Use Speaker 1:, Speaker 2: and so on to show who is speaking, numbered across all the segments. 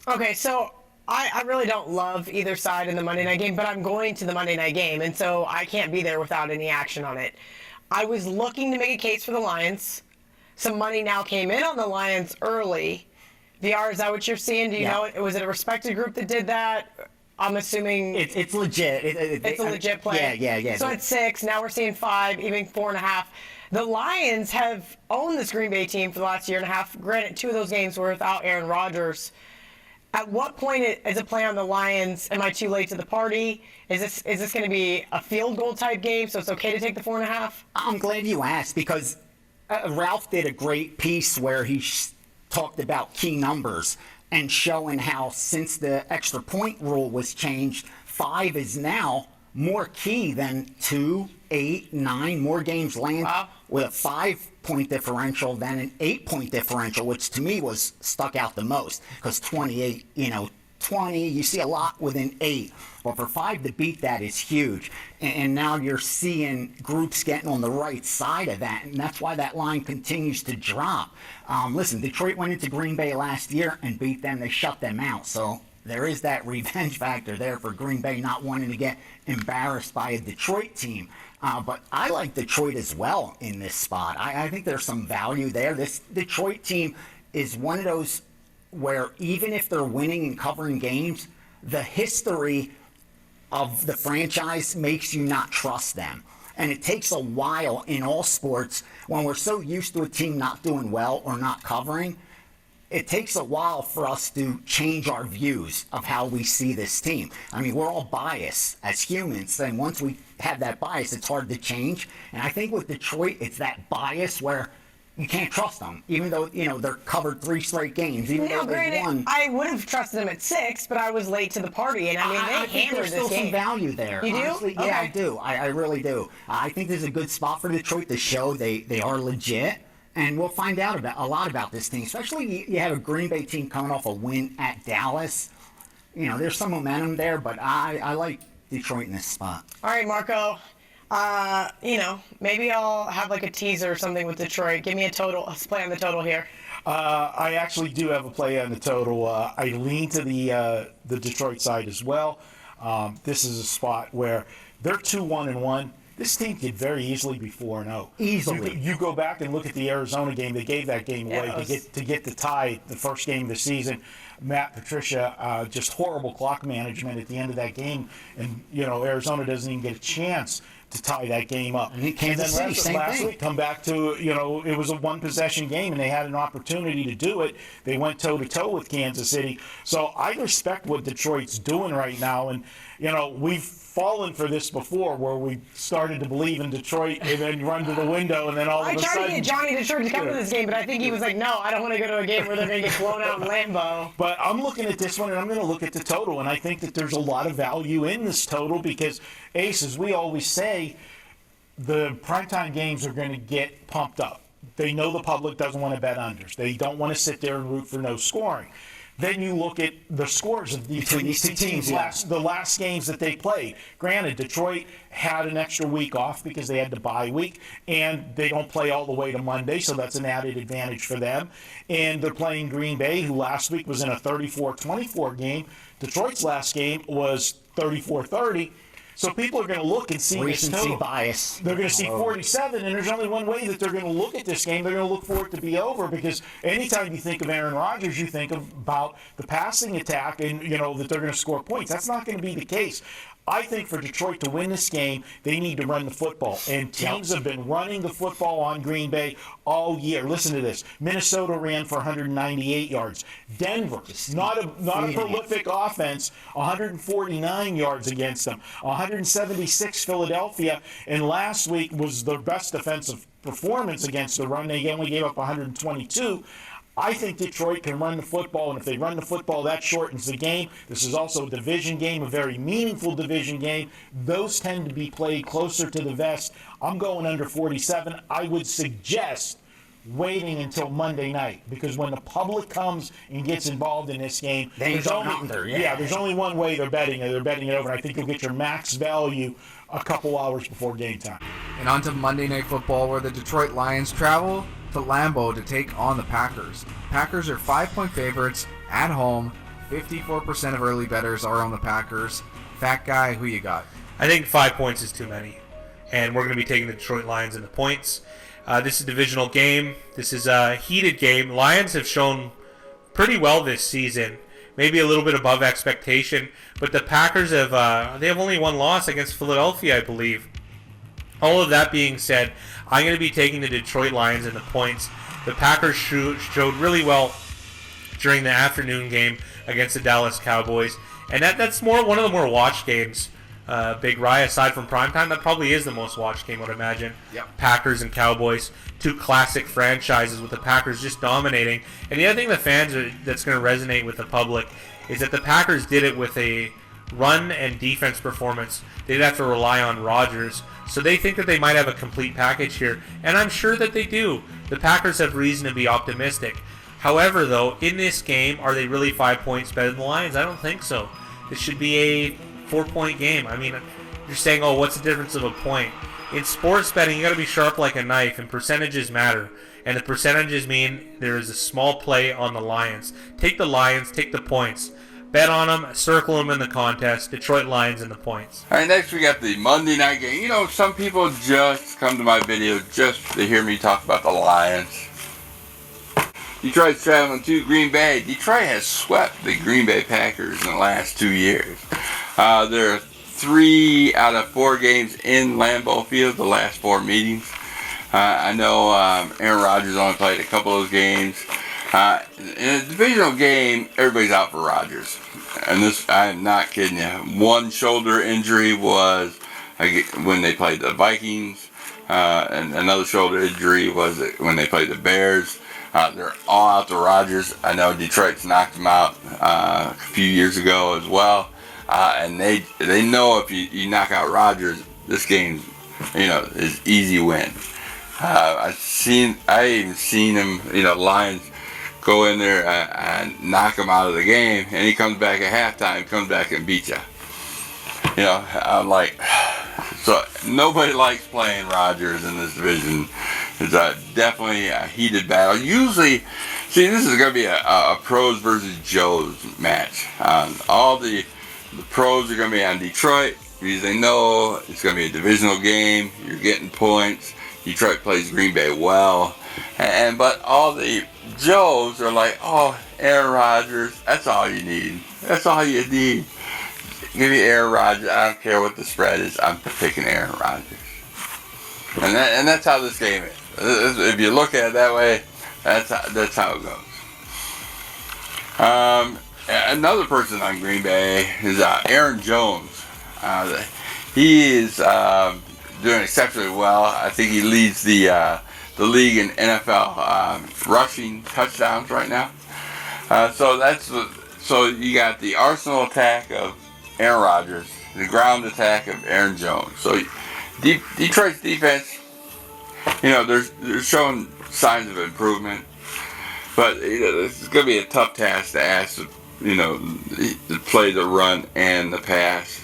Speaker 1: Okay, so I really don't love either side in the Monday night game, but I'm going to the Monday night game, and so I can't be there without any action on it. I was looking to make a case for the Lions. Some money now came in on the Lions early. VR, is that what you're seeing? Do you know it? Was it a respected group that did that? I'm assuming
Speaker 2: it's legit.
Speaker 1: It's a legit play.
Speaker 2: Yeah.
Speaker 1: So it's 6. Now we're seeing 5, even 4.5. The Lions have owned this Green Bay team for the last year and a half. Granted, 2 of those games were without Aaron Rodgers. At what point is a play on the Lions? Am I too late to the party? Is this going to be a field goal type game, so it's okay to take the 4.5?
Speaker 2: I'm glad you asked, because Ralph did a great piece where he talked about key numbers and showing how since the extra point rule was changed, 5 is now more key than 2, 8, 9. More games land with a 5-point differential than an 8-point differential, which to me was stuck out the most, because 28, 20, you see a lot within 8. But for 5 to beat that is huge. And now you're seeing groups getting on the right side of that, and that's why that line continues to drop. Listen, Detroit went into Green Bay last year and beat them. They shut them out. So there is that revenge factor there for Green Bay not wanting to get embarrassed by a Detroit team. But I like Detroit as well in this spot. I think there's some value there. This Detroit team is one of those where even if they're winning and covering games, the history of the franchise makes you not trust them. And it takes a while in all sports when we're so used to a team not doing well or not covering. It takes a while for us to change our views of how we see this team. I mean, we're all biased as humans, and once we have that bias, it's hard to change. And I think with Detroit, it's that bias where you can't trust them, even though, they're covered 3 straight games, even though they won.
Speaker 1: I would have trusted them at 6, but I was late to the party, and they hammered this game.
Speaker 2: There's still some value there.
Speaker 1: You do?
Speaker 2: Honestly,
Speaker 1: okay.
Speaker 2: Yeah, I do. I really do. I think this is a good spot for Detroit to show they are legit, and we'll find out a lot about this team, especially you have a Green Bay team coming off a win at Dallas. There's some momentum there, but I like Detroit in this spot.
Speaker 1: All right, Marco. Maybe I'll have like a teaser or something with Detroit. Give me a total. Let's play on the total here.
Speaker 3: I actually do have a play on the total. I lean to the Detroit side as well. This is a spot where they're 2-1-1. This team could very easily be 4-0.
Speaker 2: Easily.
Speaker 3: You go back and look at the Arizona game. They gave that game away to get the tie, the first game of the season. Matt Patricia, just horrible clock management at the end of that game, and Arizona doesn't even get a chance to tie that game up.
Speaker 2: And then
Speaker 3: last week, come back to, it was a 1-possession game, and they had an opportunity to do it. They went toe-to-toe with Kansas City. So I respect what Detroit's doing right now, and, we've fallen for this before, where we started to believe in Detroit and then run to the window, and then all of a sudden...
Speaker 1: I tried to get Johnny Detroit to come to this game, but I think he was like, no, I don't want to go to a game where they're going to get blown out in Lambeau.
Speaker 3: But I'm looking at this one, and I'm going to look at the total, and I think that there's a lot of value in this total because, Ace, as we always say, the primetime games are going to get pumped up. They know the public doesn't want to bet unders. They don't want to sit there and root for no scoring. Then you look at the scores of between these two teams, the last games that they played. Granted, Detroit had an extra week off because they had the bye week, and they don't play all the way to Monday, so that's an added advantage for them. And they're playing Green Bay, who last week was in a 34-24 game. Detroit's last game was 34-30. So people are going to look and see this total.
Speaker 2: Bias.
Speaker 3: They're going to see 47, and there's only one way that they're going to look at this game. They're going to look for it to be over because anytime you think of Aaron Rodgers, you think about the passing attack and, that they're going to score points. That's not going to be the case. I think for Detroit to win this game, they need to run the football. And teams have been running the football on Green Bay all year. Listen to this. Minnesota ran for 198 yards. Denver, not a prolific offense, 149 yards against them. 176 Philadelphia. And last week was their best defensive performance against the run. They only gave up 122. I think Detroit can run the football, and if they run the football, that shortens the game. This is also a division game, a very meaningful division game. Those tend to be played closer to the vest. I'm going under 47. I would suggest waiting until Monday night, because when the public comes and gets involved in this game, there's only one way they're betting it. They're betting it over. I think you'll get your max value a couple hours before game time.
Speaker 4: And on to Monday Night Football, where the Detroit Lions travel to Lambeau to take on the Packers. Packers are 5-point favorites at home. 54% of early bettors are on the Packers. Fat guy, who you got?
Speaker 5: I think 5 points is too many, and we're going to be taking the Detroit Lions in the points. This is a divisional game. This is a heated game. Lions have shown pretty well this season, maybe a little bit above expectation, but the Packers have only one loss against Philadelphia, I believe. All of that being said, I'm going to be taking the Detroit Lions in the points. The Packers showed really well during the afternoon game against the Dallas Cowboys, and that's one of the more watched games. Big Rye, aside from primetime, that probably is the most watched game, I would imagine.
Speaker 4: Yep.
Speaker 5: Packers and Cowboys, two classic franchises with the Packers just dominating. And the other thing that's going to resonate with the public is that the Packers did it with a run and defense performance. They didn't have to rely on Rodgers. So they think that they might have a complete package here, and I'm sure that they do. The Packers have reason to be optimistic. However, though, in this game, are they really 5 points better than the Lions? I don't think so. This should be a 4-point game. I mean, you're saying, oh, what's the difference of a point? In sports betting, you got to be sharp like a knife, and percentages matter. And the percentages mean there is a small play on the Lions. Take the Lions, take the points. Bet on them, circle them in the contest. Detroit Lions in the points.
Speaker 6: All right, next we got the Monday night game. You know, some people just come to my video just to hear me talk about the Lions. Detroit's traveling to Green Bay. Detroit has swept the Green Bay Packers in the last 2 years. There are 3 out of 4 games in Lambeau Field, the last 4 meetings. I know Aaron Rodgers only played a couple of those games. In a divisional game, everybody's out for Rodgers. And this, I am not kidding you. One shoulder injury was when they played the Vikings. And another shoulder injury was when they played the Bears. They're all out to Rodgers. I know Detroit's knocked them out a few years ago as well. And they know if you knock out Rodgers, this game, is easy win. I even seen him, Lions go in there and knock him out of the game, and he comes back at halftime, comes back and beats you. I'm like, so nobody likes playing Rodgers in this division. It's definitely a heated battle. Usually, see, this is going to be a pros versus Joes match. All the pros are going to be on Detroit because they know it's going to be a divisional game. You're getting points. Detroit plays Green Bay well. But all the Joes are like, oh, Aaron Rodgers, that's all you need. That's all you need. Give me Aaron Rodgers. I don't care what the spread is. I'm picking Aaron Rodgers. And that's how this game is. If you look at it that way, that's how it goes. Another person on Green Bay is Aaron Jones. He is doing exceptionally well. I think he leads the league in NFL rushing touchdowns right now. So you got the arsenal attack of Aaron Rodgers, the ground attack of Aaron Jones. So Detroit's defense, they're showing signs of improvement, but this is going to be a tough task to ask, to play the run and the pass.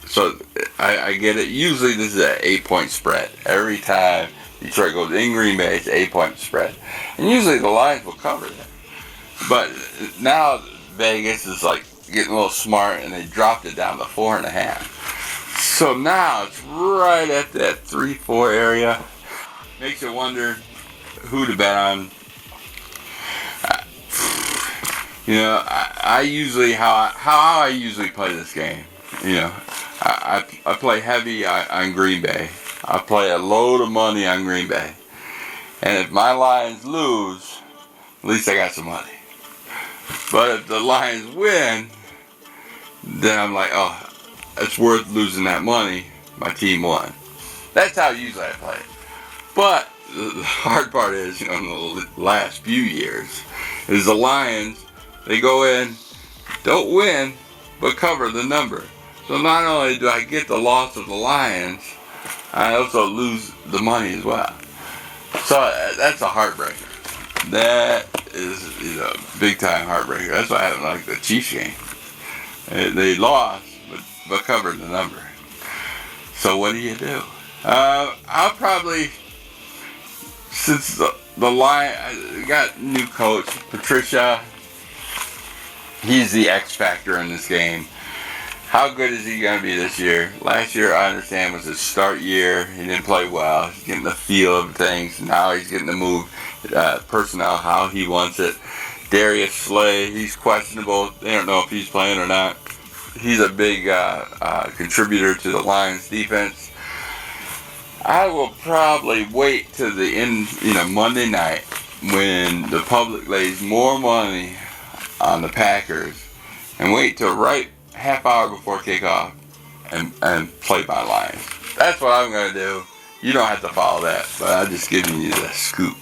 Speaker 6: So I get it. Usually this is an 8-point spread. Every time Detroit goes in Green Bay, it's an 8-point spread. And usually the Lions will cover that. But now Vegas is like getting a little smart, and they dropped it down to 4.5. So now it's right at that 3-4 area. Makes you wonder who to bet on. I usually how I usually play this game. I play heavy on Green Bay. I play a load of money on Green Bay. And if my Lions lose, at least I got some money. But if the Lions win, then I'm like, oh, it's worth losing that money. My team won. That's how usually I play it. But the hard part is, in the last few years, is the Lions, they go in, don't win, but cover the number. So not only do I get the loss of the Lions, I also lose the money as well. So that's a heartbreaker. That is a big time heartbreaker. That's why I haven't liked the Chiefs game. They lost, but covered the number. So what do you do? I'll probably, since the Lions got new coach Patricia, he's the X factor in this game. How good is he going to be this year? Last year, I understand, was his start year. He didn't play well. He's getting the feel of things. Now he's getting to move personnel how he wants it. Darius Slay, he's questionable. They don't know if he's playing or not. He's a big contributor to the Lions defense. I will probably wait till the end, Monday night when the public lays more money on the Packers and wait till right half hour before kickoff and play my Lions. That's what I'm going to do. You don't have to follow that, but I'm just giving you the scoop.